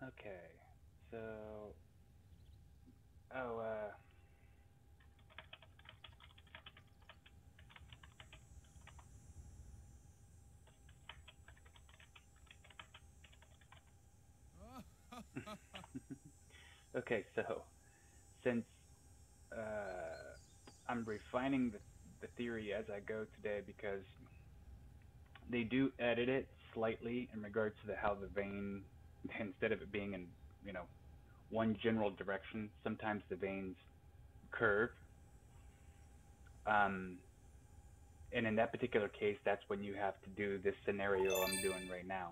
Okay, so, oh, okay, so, since, I'm refining the theory as I go today because they do edit it slightly in regards to how the vein, instead of it being in, you know, one general direction, sometimes the veins curve. Um, and in that particular case, that's when you have to do this scenario I'm doing right now.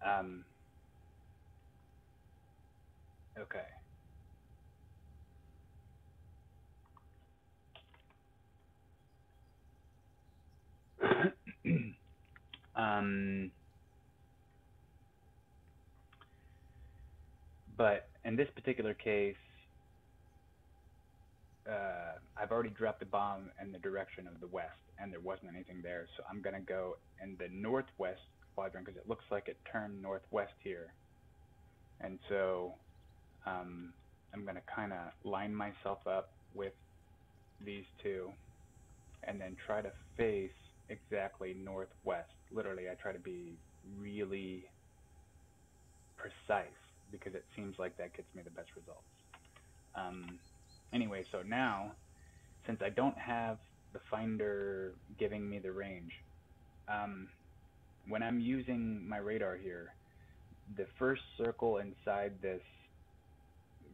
Um, okay. um, but in this particular case, I've already dropped the bomb in the direction of the west, and there wasn't anything there. So I'm gonna go in the northwest quadrant because it looks like it turned northwest here, and so um, I'm gonna kind of line myself up with these two, and then try to face exactly northwest. Literally, I try to be really precise because it seems like that gets me the best results. Um, anyway, so now since I don't have the finder giving me the range, um, when I'm using my radar here, the first circle inside this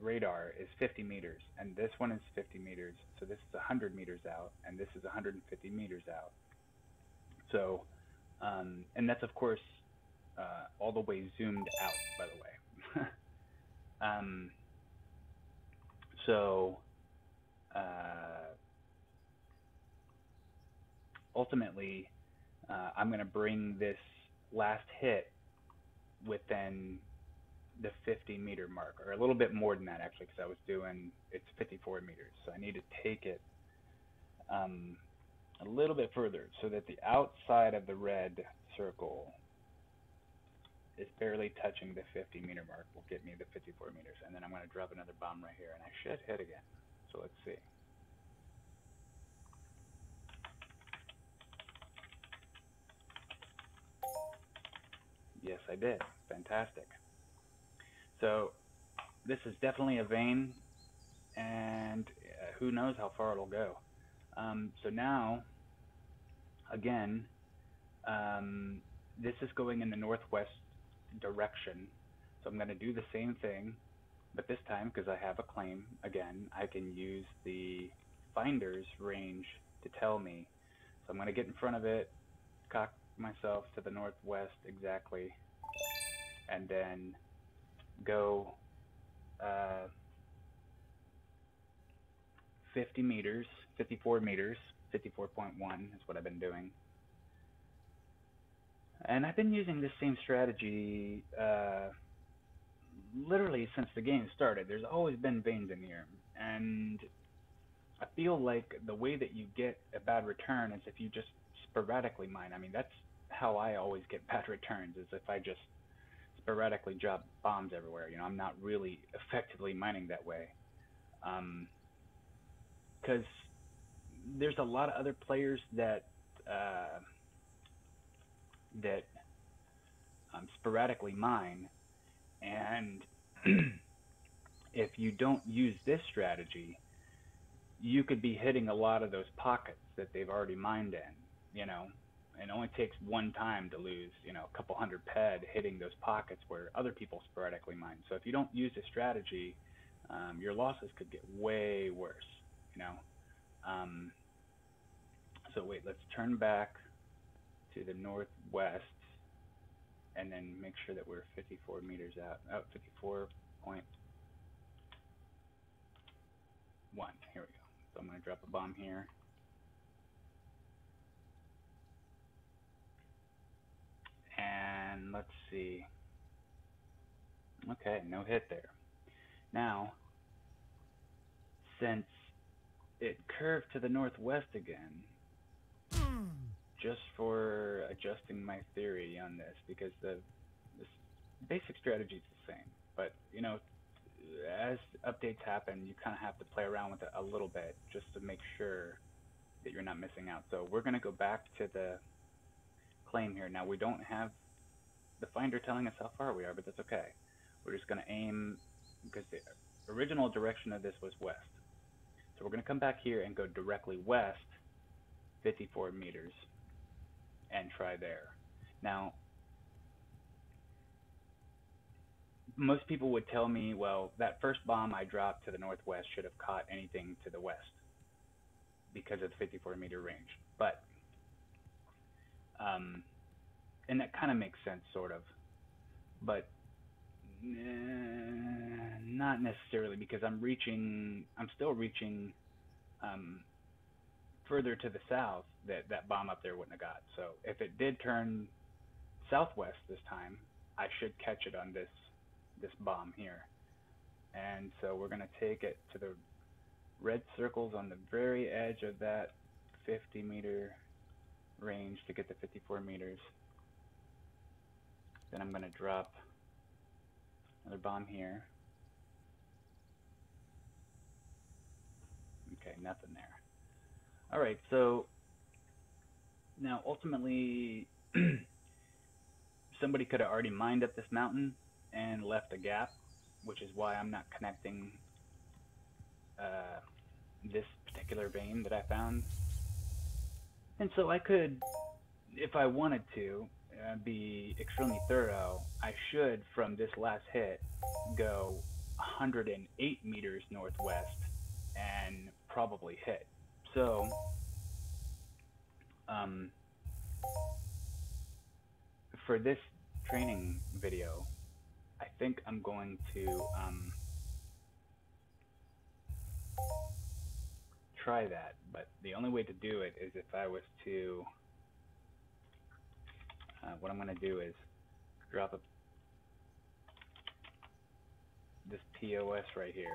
radar is 50 meters, and this one is 50 meters. So this is 100 meters out, and this is 150 meters out. So, and that's of course all the way zoomed out, by the way. um, so uh, ultimately, I'm going to bring this last hit within the 50-meter mark, or a little bit more than that actually, because I was doing it's 54 meters. So I need to take it um, a little bit further so that the outside of the red circle is barely touching the 50-meter mark. Will get me the 54 meters, and then I'm going to drop another bomb right here, and I should hit again. So let's see. Yes, I did. Fantastic. So this is definitely a vein, and who knows how far it'll go. So now, again, um, this is going in the northwest direction. So I'm going to do the same thing, but this time, because I have a claim, again, I can use the finder's range to tell me. So I'm going to get in front of it, cock myself to the northwest exactly, and then go uh, 50 meters, 54 meters, 54.1 is what I've been doing. And I've been using this same strategy literally since the game started. There's always been veins in here, and I feel like the way that you get a bad return is if you just sporadically mine. I mean, that's how I always get bad returns, is if I just sporadically drop bombs everywhere. You know, I'm not really effectively mining that way. Because there's a lot of other players that uh, that sporadically mine, and if you don't use this strategy, you could be hitting a lot of those pockets that they've already mined in, you know. It only takes one time to lose, you know, a couple hundred ped hitting those pockets where other people sporadically mine. So if you don't use this strategy, your losses could get way worse, you know. Um, so wait, let's turn back to the northwest and then make sure that we're 54 meters out. Oh, 54.1. Here we go. So I'm going to drop a bomb here. And let's see. Okay, no hit there. Now, since it curved to the northwest again, just for adjusting my theory on this, because this basic strategy is the same, but you know, as updates happen, you kind of have to play around with it a little bit just to make sure that you're not missing out. So we're going to go back to the claim here. Now we don't have the finder telling us how far we are, but that's okay. We're just going to aim, because the original direction of this was west. So we're going to come back here and go directly west 54 meters and try there. Now, most people would tell me, well, that first bomb I dropped to the northwest should have caught anything to the west because of the 54-meter range. But, and that kind of makes sense, sort of. But not necessarily, because I'm still reaching further to the south that bomb up there wouldn't have got. So if it did turn southwest this time, I should catch it on this bomb here. And so we're going to take it to the red circles on the very edge of that 50-meter range to get the 54 meters. Then I'm going to drop another bomb here. Okay, nothing there. All right, so now ultimately somebody could have already mined up this mountain and left a gap, which is why I'm not connecting this particular vein that I found. And so I could, if I wanted to, be extremely thorough. I should, from this last hit, go 108 meters northwest and probably hit. So, for this training video, I think I'm going to try that, but the only way to do it is if I was to, what I'm going to do is drop this POS right here.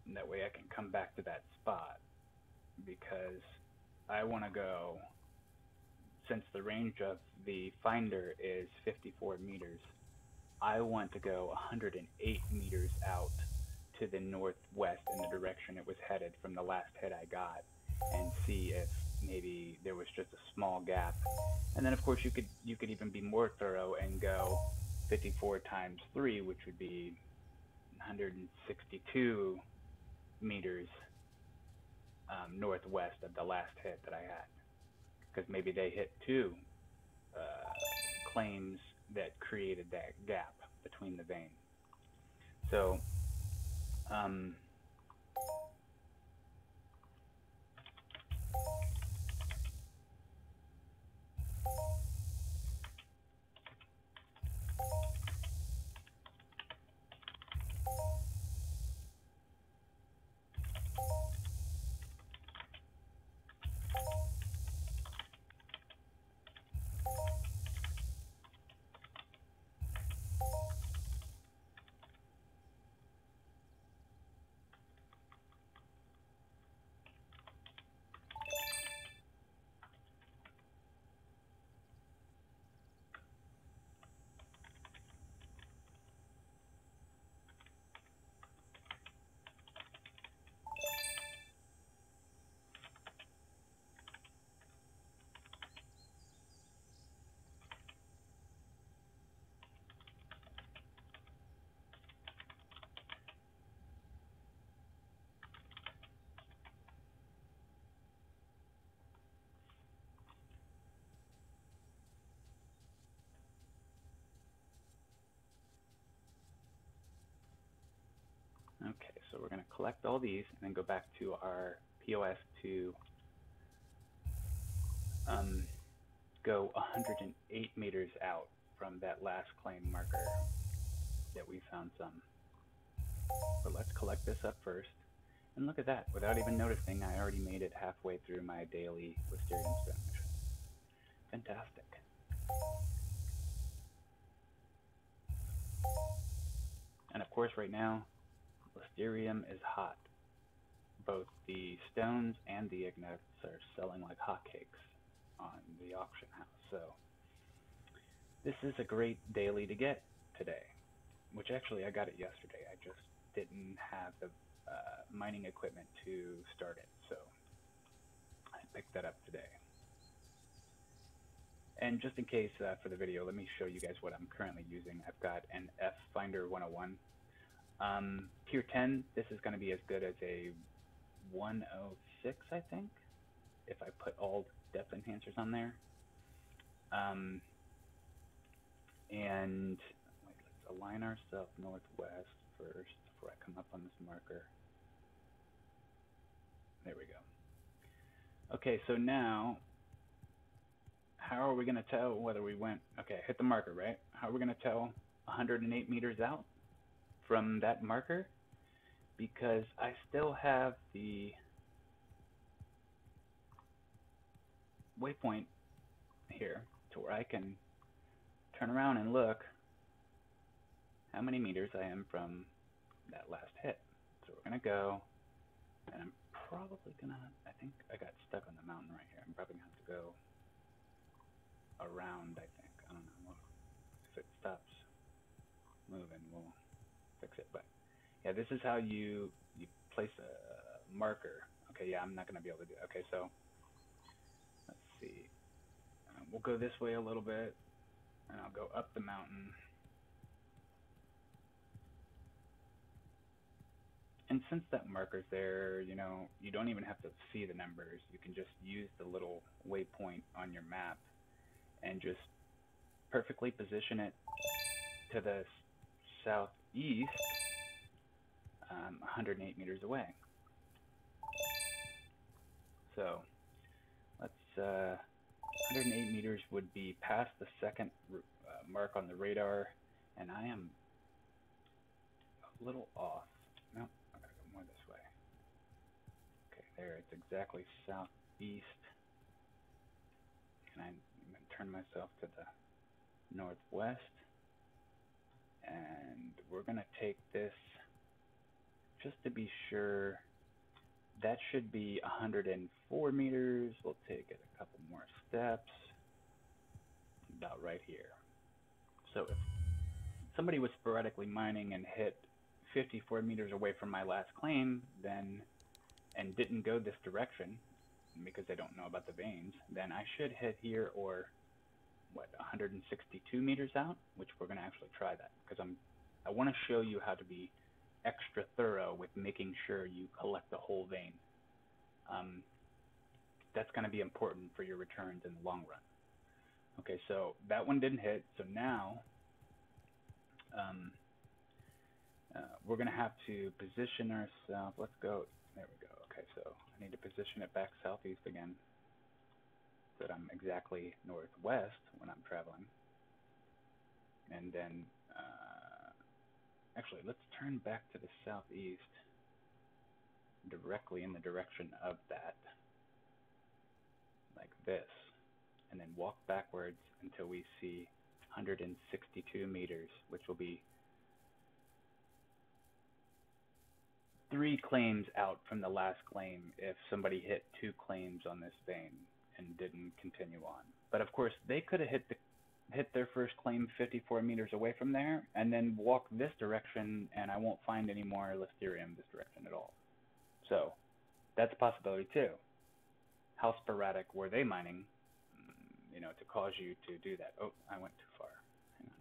And that way I can come back to that spot, because I want to go, since the range of the finder is 54 meters, I want to go 108 meters out to the northwest in the direction it was headed from the last hit I got, and see if maybe there was just a small gap. And then of course you could even be more thorough and go 54 times 3, which would be 162 meters northwest of the last hit that I had, because maybe they hit two claims that created that gap between the vein. So okay, so we're going to collect all these and then go back to our POS to go 108 meters out from that last claim marker that we found some. But let's collect this up first. And look at that, without even noticing, I already made it halfway through my daily Listerium stone mission. Fantastic. And of course right now, Listerium is hot. Both the stones and the ignits are selling like hotcakes on the auction house. So this is a great daily to get today, which actually I got it yesterday. I just didn't have the mining equipment to start it, so I picked that up today. And just in case for the video, let me show you guys what I'm currently using. I've got an F Finder 101. Tier 10, this is going to be as good as a 106, I think, if I put all depth enhancers on there. And wait, let's align ourselves northwest first before I come up on this marker. There we go. Okay, so now, how are we going to tell whether we went, okay, hit the marker, right? How are we going to tell 108 meters out from that marker? Because I still have the waypoint here to where I can turn around and look how many meters I am from that last hit. So we're going to go, and I'm probably going to, I think I got stuck on the mountain right here. I'm probably going to have to go around, I think. I don't know. If it stops moving, we'll fix it. But yeah, this is how you place a marker. Okay, yeah, I'm not going to be able to do it. Okay, so let's see. We'll go this way a little bit, and I'll go up the mountain. And since that marker's there, you know, you don't even have to see the numbers. You can just use the little waypoint on your map and just perfectly position it to the southeast, 108 meters away. So let's 108 meters would be past the second mark on the radar, and I am a little off. No, I gotta go more this way. Okay, there, it's exactly southeast. And I'm going to turn myself to the northwest, and we're going to take this just to be sure. That should be 104 meters. We'll take it a couple more steps, about right here. So if somebody was sporadically mining and hit 54 meters away from my last claim, then and didn't go this direction because they don't know about the veins, then I should hit here, or what, 162 meters out, which we're going to actually try that, because I want to show you how to be extra thorough with making sure you collect the whole vein. That's going to be important for your returns in the long run. Okay, so that one didn't hit, so now we're going to have to position ourselves. Let's go, there we go. Okay, so I need to position it back southeast again so that I'm exactly northwest when I'm traveling. And then actually, let's turn back to the southeast directly in the direction of that, like this, and then walk backwards until we see 162 meters, which will be 3 claims out from the last claim if somebody hit 2 claims on this vein and didn't continue on. But of course, they could have hit their first claim 54 meters away from there, and then walk this direction, and I won't find any more Listerium this direction at all. So that's a possibility too. How sporadic were they mining, you know, to cause you to do that? Oh, I went too far. Hang on.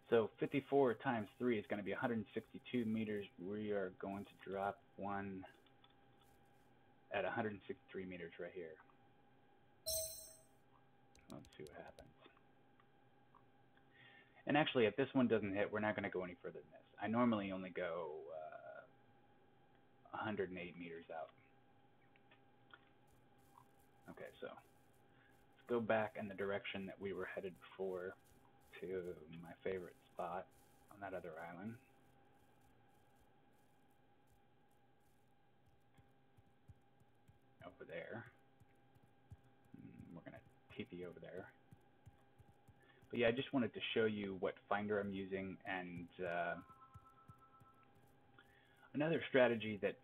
So 54 times 3 is going to be 162 meters. We are going to drop one at 163 meters right here. Let's see what happens. And actually, if this one doesn't hit, we're not going to go any further than this. I normally only go 108 meters out. Okay, so let's go back in the direction that we were headed before to my favorite spot on that other island. Over there. We're going to TP over there. But yeah, I just wanted to show you what finder I'm using, and another strategy that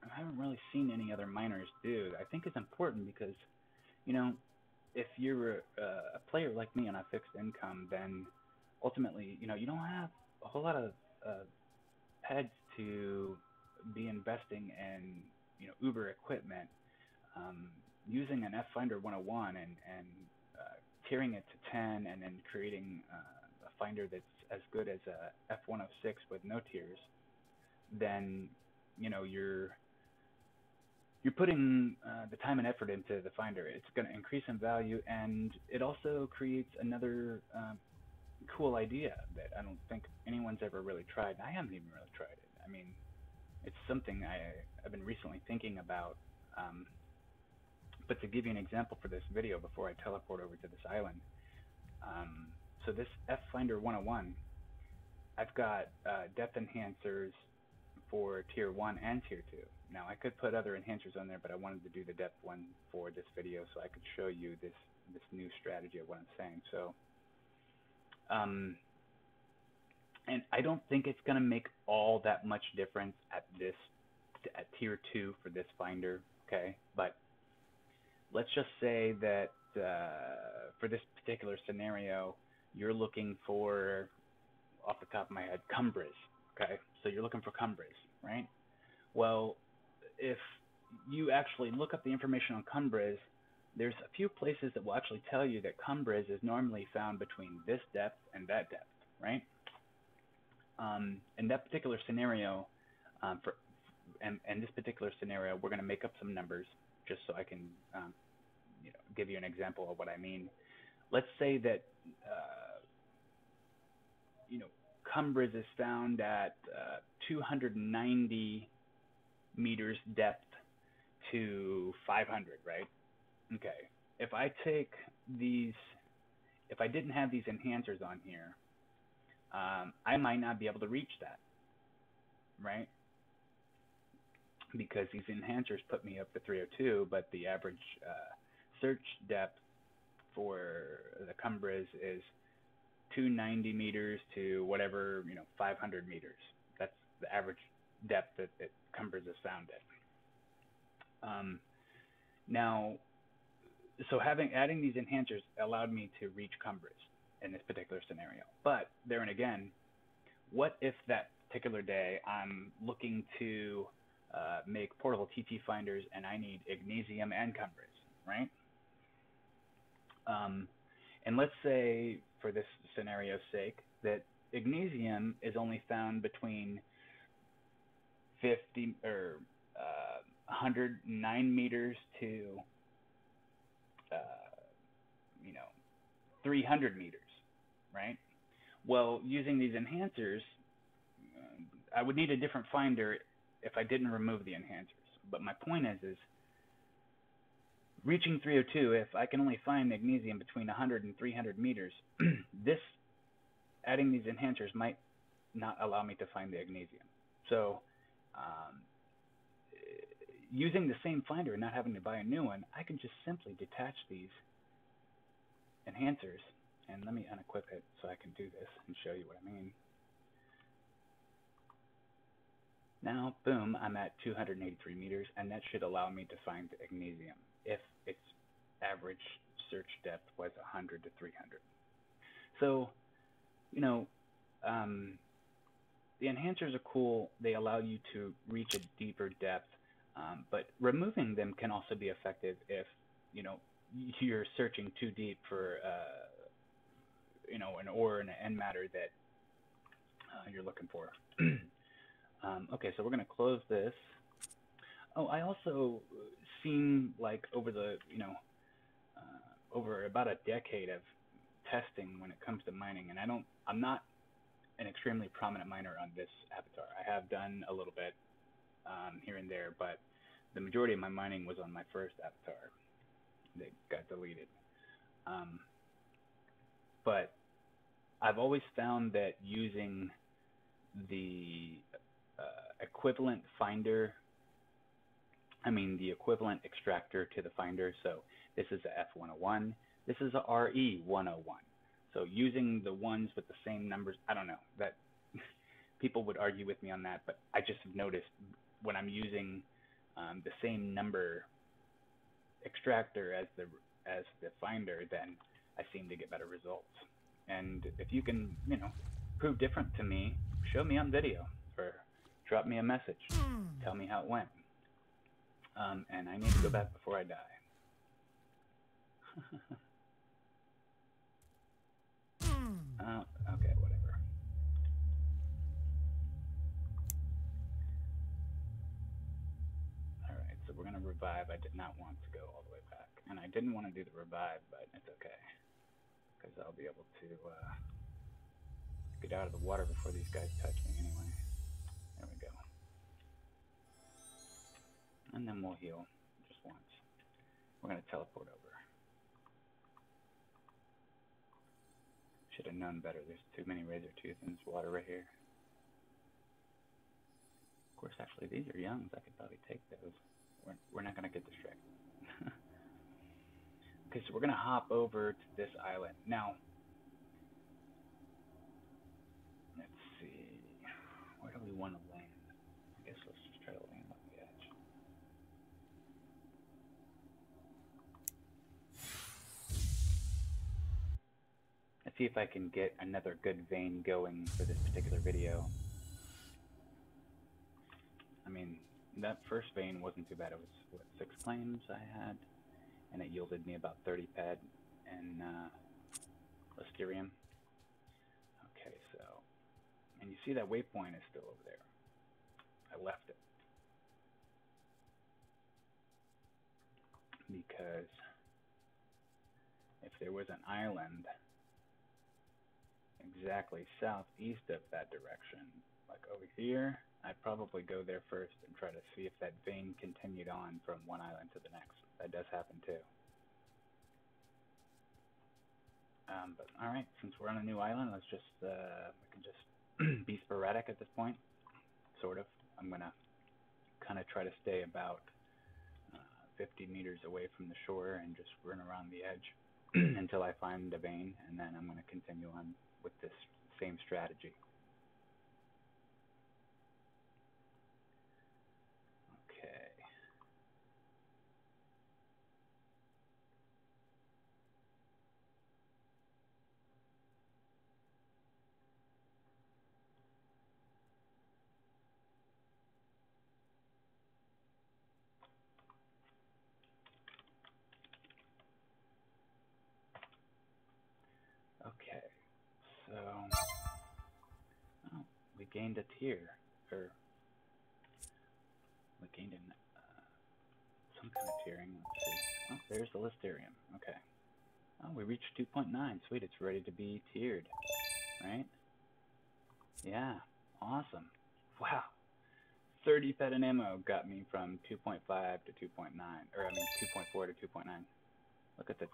I haven't really seen any other miners do, I think is important, because you know, if you're a player like me on a fixed income, then ultimately, you don't have a whole lot of uh, heads to be investing in, Uber equipment. Um, Using an F-Finder 101 and tiering it to 10 and then creating a finder that's as good as a F106 with no tiers, then you're putting the time and effort into the finder. It's going to increase in value, and it also creates another cool idea that I don't think anyone's ever really tried. I haven't even really tried it. I mean, it's something I've been recently thinking about. Um, but to give you an example for this video before I teleport over to this island, um, so this F Finder 101, I've got depth enhancers for tier 1 and tier 2. Now I could put other enhancers on there, but I wanted to do the depth one for this video so I could show you this new strategy of what I'm saying. So, and I don't think it's going to make all that much difference at tier 2 for this finder, okay? But let's just say that for this particular scenario, you're looking for, off the top of my head, Cumbres, okay? So you're looking for Cumbres, right? Well, if you actually look up the information on Cumbres, there's a few places that will actually tell you that Cumbres is normally found between this depth and that depth, right? In that particular scenario, and this particular scenario, we're going to make up some numbers just so I can give you an example of what I mean. Let's say that Cumbres is found at 290 meters depth to 500, right? Okay. If I didn't have these enhancers on here, I might not be able to reach that, right? Because these enhancers put me up to 302, but the average search depth for the Cumbres is 290 meters to whatever, 500 meters. That's the average depth that Cumbres is found at. Now, so adding these enhancers allowed me to reach Cumbres in this particular scenario. But there and again, what if that particular day I'm looking to make portable TT finders and I need Ignesium and Cumbres, right? And let's say, for this scenario's sake, that Ignesium is only found between 50 or 109 meters to 300 meters, right? Well, using these enhancers, I would need a different finder if I didn't remove the enhancers. But my point is reaching 302, if I can only find magnesium between 100 and 300 meters, adding these enhancers might not allow me to find the magnesium. So using the same finder and not having to buy a new one, I can just simply detach these enhancers. And let me unequip it so I can do this and show you what I mean. Now, boom, I'm at 283 meters, and that should allow me to find the magnesium if its average search depth was 100 to 300. So, the enhancers are cool. They allow you to reach a deeper depth, but removing them can also be effective if, you're searching too deep for, an ore and an end matter that you're looking for. Okay, so we're going to close this. Oh, I also seen, like, over the, over about a decade of testing when it comes to mining, and I'm not an extremely prominent miner on this avatar. I have done a little bit here and there, but the majority of my mining was on my first avatar. They got deleted. But I've always found that using the equivalent finder, the equivalent extractor to the finder. So this is a F101. This is a RE 101. So using the ones with the same numbers, I don't know, that people would argue with me on that, but I just have noticed when I'm using the same number extractor as the as the finder, then I seem to get better results. And if you can, you know, prove different to me, show me on video or drop me a message. Tell me how it went. And I need to go back before I die. Oh, okay, whatever. Alright, so we're going to revive. I did not want to go all the way back. And I didn't want to do the revive, but it's okay. Because I'll be able to get out of the water before these guys touch me anyway. There we go. And then we'll heal just once. We're going to teleport over. Should have known better. There's too many razor tooth in this water right here. Of course, actually, these are youngs. I could probably take those. We're not going to get distracted. Okay, so we're going to hop over to this island. Now, let's see. Where do we want to land? I guess let's just try to land on the edge. Let's see if I can get another good vein going for this particular video. I mean, that first vein wasn't too bad. It was, what, 6 claims I had? And it yielded me about 30 ped and Listerium. Okay, so, and you see that waypoint is still over there. I left it. Because if there was an island exactly southeast of that direction, like over here, I'd probably go there first and try to see if that vein continued on from one island to the next. That does happen too. But alright, since we're on a new island, let's just, we can just be sporadic at this point, sort of. I'm going to kind of try to stay about 50 meters away from the shore and just run around the edge until I find a vein, and then I'm going to continue on with this same strategy. Okay, so we gained a tier, or we gained some kind of tiering. Let's see. Oh, there's the Listerium. Okay. Oh, we reached 2.9. Sweet, it's ready to be tiered, right? Yeah, awesome. Wow. 30 ped and ammo got me from 2.5 to 2.9, or I mean 2.4 to 2.9. Look at the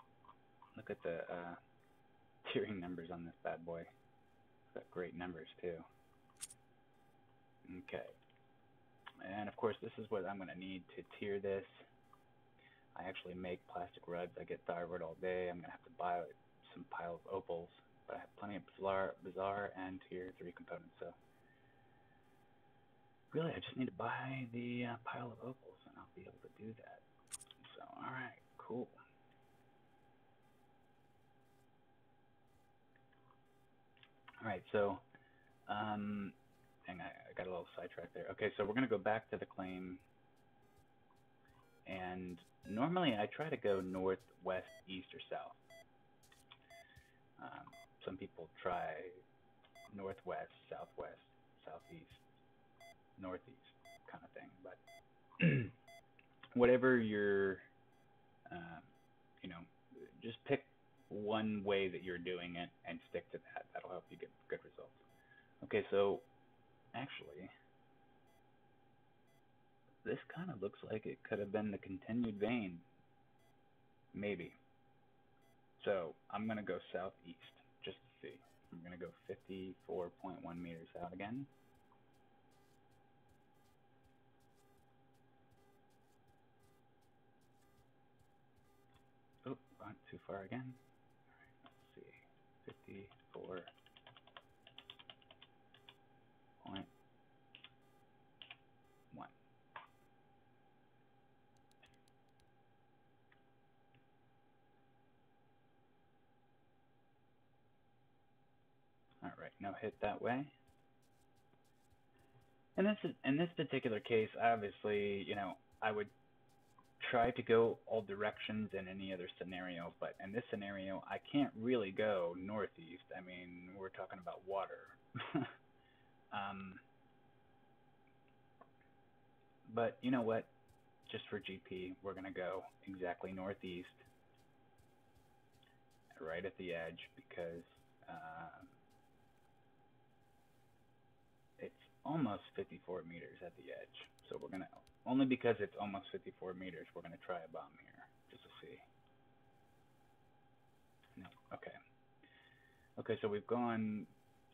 tiering numbers on this bad boy. It's got great numbers too. Okay. And of course, this is what I'm going to need to tier this. I actually make plastic rods. I get thyroid all day. I'm going to have to buy some pile of opals, but I have plenty of bizarre and tier 3 components. So really, I just need to buy the pile of opals, and I'll be able to do that. So, all right, cool. All right, so, dang, I got a little sidetracked there. Okay, so we're going to go back to the claim, and normally I try to go north, west, east, or south. Some people try northwest, southwest, southeast, northeast kind of thing, but whatever you're, you know, just pick one way that you're doing it and stick to that. That'll help you get good results. Okay, so actually, this kind of looks like it could have been the continued vein. Maybe. So I'm going to go southeast just to see. I'm going to go 54.1 meters out again. Oh, gone too far again. All right, let's see. 54.1. Alright, no hit that way. And in this particular case, obviously, you know, I would try to go all directions in any other scenario, but in this scenario, I can't really go northeast. I mean, we're talking about water. But you know what? Just for GP, we're going to go exactly northeast, right at the edge, because it's almost 54 meters at the edge. So we're going to, only because it's almost 54 meters, we're going to try a bomb here, just to see. No, okay. Okay, so we've gone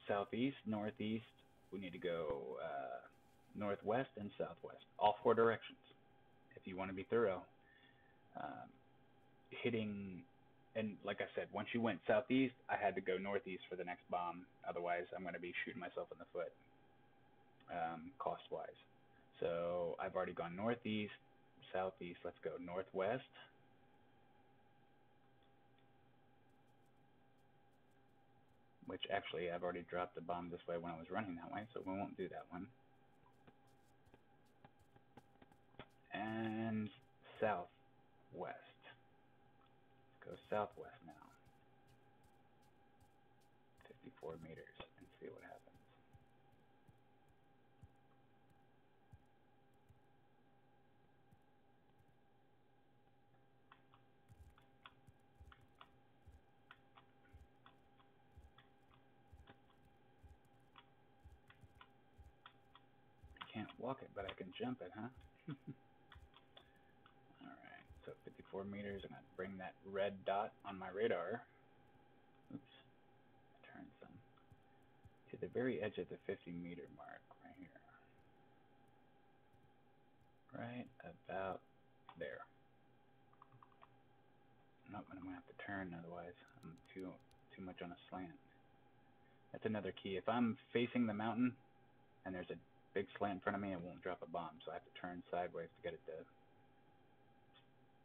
southeast, northeast. We need to go northwest and southwest, all 4 directions, if you want to be thorough. Hitting, and like I said, once you went southeast, I had to go northeast for the next bomb. Otherwise, I'm going to be shooting myself in the foot, cost-wise. So I've already gone northeast, southeast. Let's go northwest. Which actually, I've already dropped the bomb this way when I was running that way, so we won't do that one. And southwest. Let's go southwest now. 54 meters and see what happens. I can't walk it, but I can jump it, huh? Alright, so 54 meters, I'm going to bring that red dot on my radar. Oops, turn some. To the very edge of the 50-meter mark, right here. Right about there. Nope, I'm going to have to turn, otherwise I'm too much on a slant. That's another key. If I'm facing the mountain and there's a big slant in front of me, it won't drop a bomb, so I have to turn sideways to get it to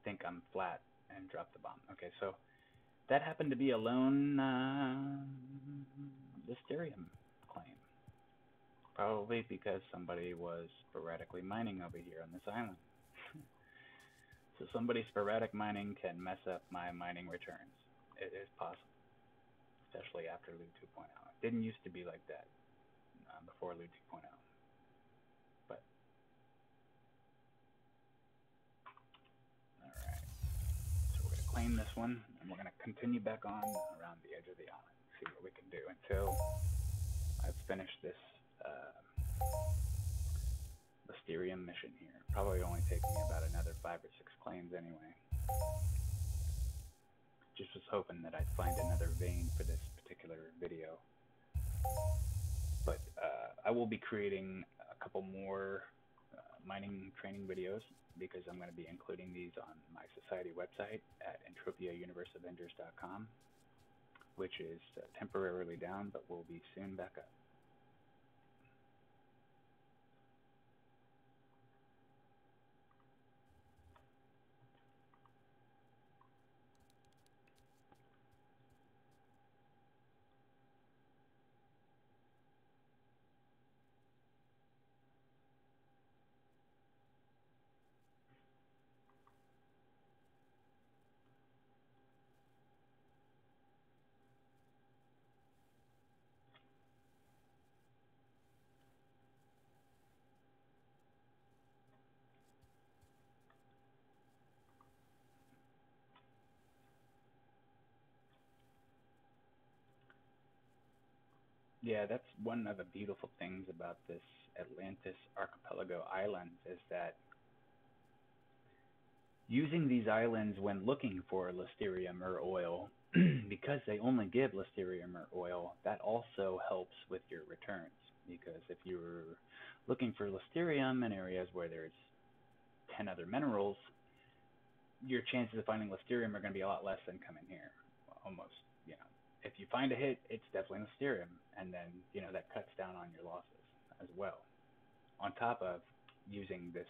think I'm flat and drop the bomb. Okay, so that happened to be a lone Listerium claim. Probably because somebody was sporadically mining over here on this island. So somebody sporadic mining can mess up my mining returns. It is possible, especially after Loot 2.0. It didn't used to be like that before Loot 2.0. But, alright. So we're going to claim this one, and we're going to continue back on around the edge of the island. See what we can do until I've finished this Listerium mission here. Probably only take me about another 5 or 6 claims anyway. Just was hoping that I'd find another vein for this particular video. But I will be creating a couple more mining training videos, because I'm going to be including these on my society website at entropiauniverseavengers.com, which is temporarily down, but will be soon back up. Yeah, that's one of the beautiful things about this Atlantis archipelago islands, is that using these islands when looking for Listerium or oil, because they only give Listerium or oil, that also helps with your returns. Because if you're looking for Listerium in areas where there's 10 other minerals, your chances of finding Listerium are going to be a lot less than coming here. Almost, you know. If you find a hit, it's definitely Listerium, and then, you know, that cuts down on your losses as well. On top of using this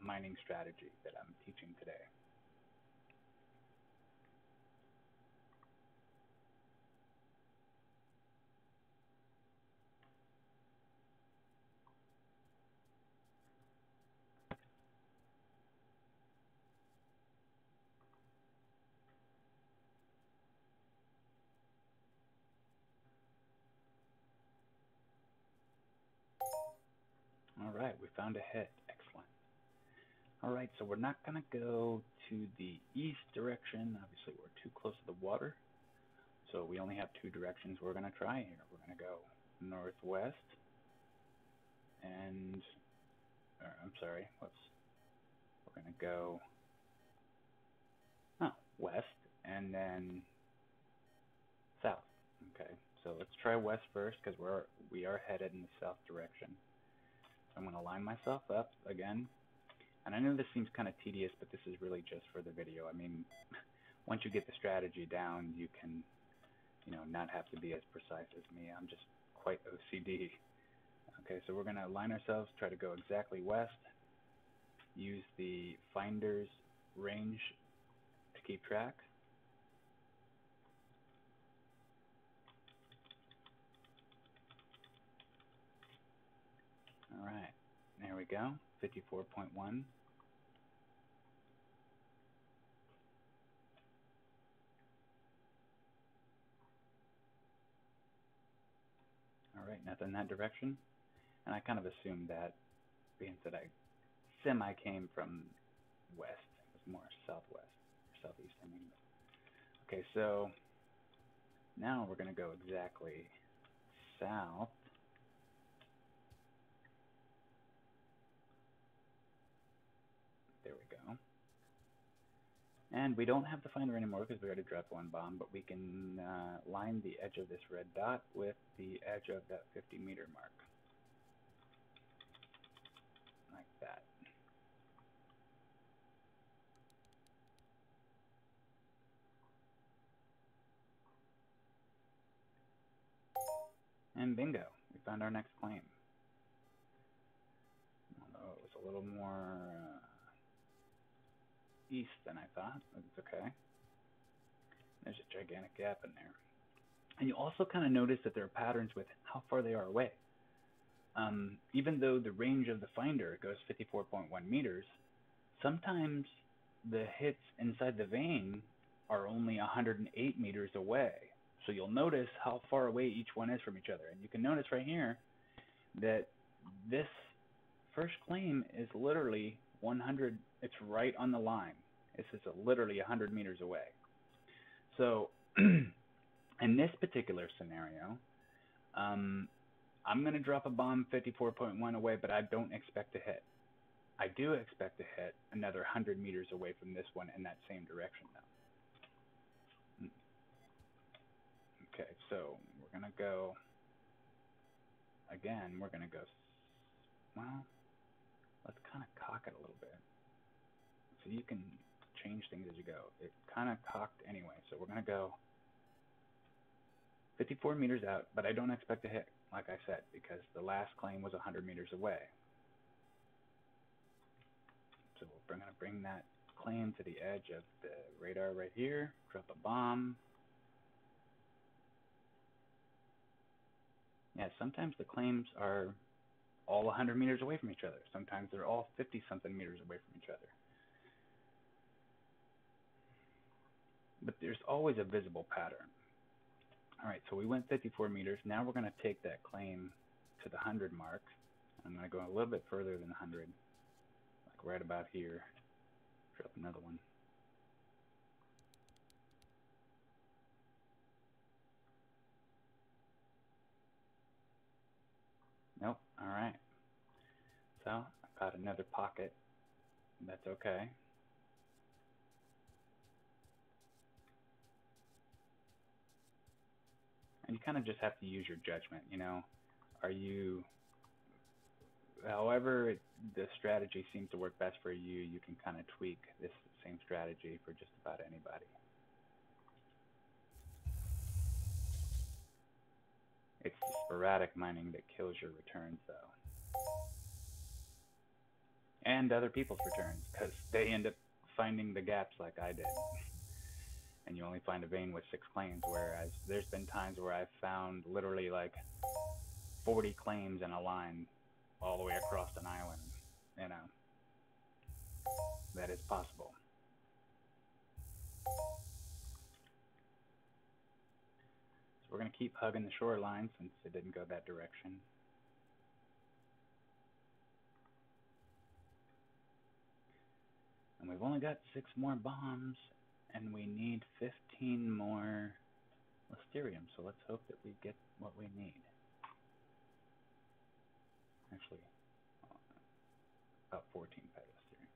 mining strategy that I'm teaching today. Alright, we found a hit. Excellent. Alright, so we're not going to go to the east direction. Obviously, we're too close to the water. So we only have two directions we're going to try here. We're going to go northwest and, I'm sorry, we're going to go west and then south. Okay, so let's try west first because we are headed in the south direction. So I'm going to line myself up again. And I know this seems kind of tedious, but this is really just for the video. I mean, once you get the strategy down, you can, not have to be as precise as me. I'm just quite OCD. Okay, so we're going to line ourselves, try to go exactly west, use the finder's range to keep track. Alright, there we go, 54.1. Alright, nothing in that direction. And I kind of assumed that, being that I came from west. It was more southwest, or southeast, I mean. Okay, so now we're going to go exactly south. There we go. And we don't have the finder anymore because we already dropped one bomb, but we can line the edge of this red dot with the edge of that 50-meter mark. Like that. And bingo, we found our next claim. Although it was a little more east than I thought, but it's okay. There's a gigantic gap in there. And you also kind of notice that there are patterns with how far they are away. Even though the range of the finder goes 54.1 meters, sometimes the hits inside the vein are only 108 meters away. So you'll notice how far away each one is from each other. And you can notice right here that this first claim is literally 100, it's right on the line. This is literally 100 meters away. So in this particular scenario, I'm going to drop a bomb 54.1 away, but I don't expect to hit. I do expect to hit another 100 meters away from this one in that same direction, though. Okay, so we're going to go, again, we're going to go, well, let's kind of cock it a little bit. So you can change things as you go. It kind of cocked anyway, so we're going to go 54 meters out, but I don't expect to hit, like I said, because the last claim was 100 meters away. So we're going to bring that claim to the edge of the radar right here, drop a bomb. Yeah, sometimes the claims are all 100 meters away from each other. Sometimes they're all 50-something meters away from each other. But there's always a visible pattern. All right, so we went 54 meters. Now we're going to take that claim to the 100 mark. I'm going to go a little bit further than 100, like right about here. Drop another one. Nope, all right. So I got another pocket. That's okay. And you kind of just have to use your judgment, Are you, however the strategy seems to work best for you, you can kind of tweak this same strategy for just about anybody. It's the sporadic mining that kills your returns, though. And other people's returns, because they end up finding the gaps like I did. And you only find a vein with 6 claims, whereas there's been times where I've found literally like 40 claims in a line all the way across an island. That is possible. So we're going to keep hugging the shoreline since it didn't go that direction. we've only got 6 more bombs, and we need 15 more Listerium, so let's hope that we get what we need. Actually, about 14 pet Listerium.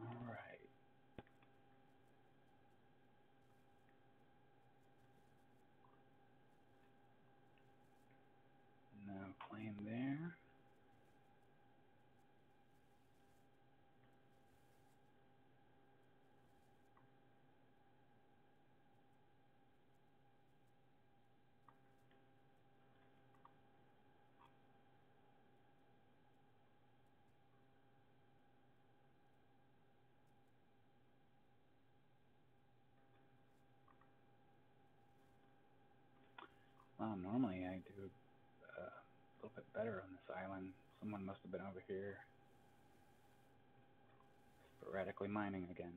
Alright. No claim there. Well, normally I do a little bit better on this island. Someone must have been over here sporadically mining again.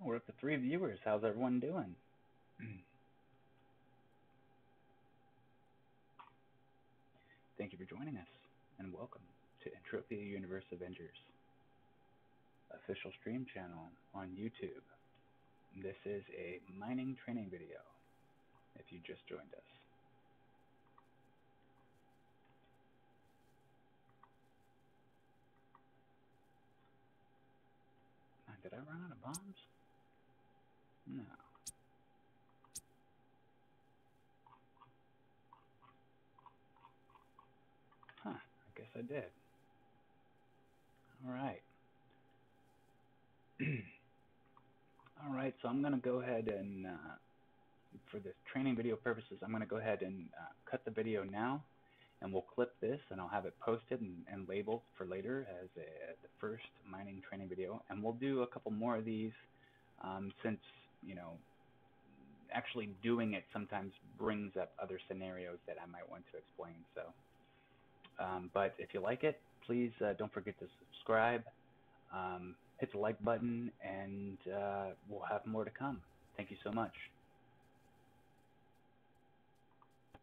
We're up to 3 viewers. How's everyone doing? Thank you for joining us, and welcome to Entropia Universe Avengers, official stream channel on YouTube. This is a mining training video, if you just joined us. Did I run out of bombs? No. Huh, I guess I did. Alright. Alright, so I'm going to go ahead and, for the training video purposes, I'm going to go ahead and cut the video now, and we'll clip this, and I'll have it posted and labeled for later as the first mining training video. And we'll do a couple more of these, since, you know, actually doing it sometimes brings up other scenarios that I might want to explain. So, but if you like it, please don't forget to subscribe, hit the like button, and we'll have more to come. Thank you so much.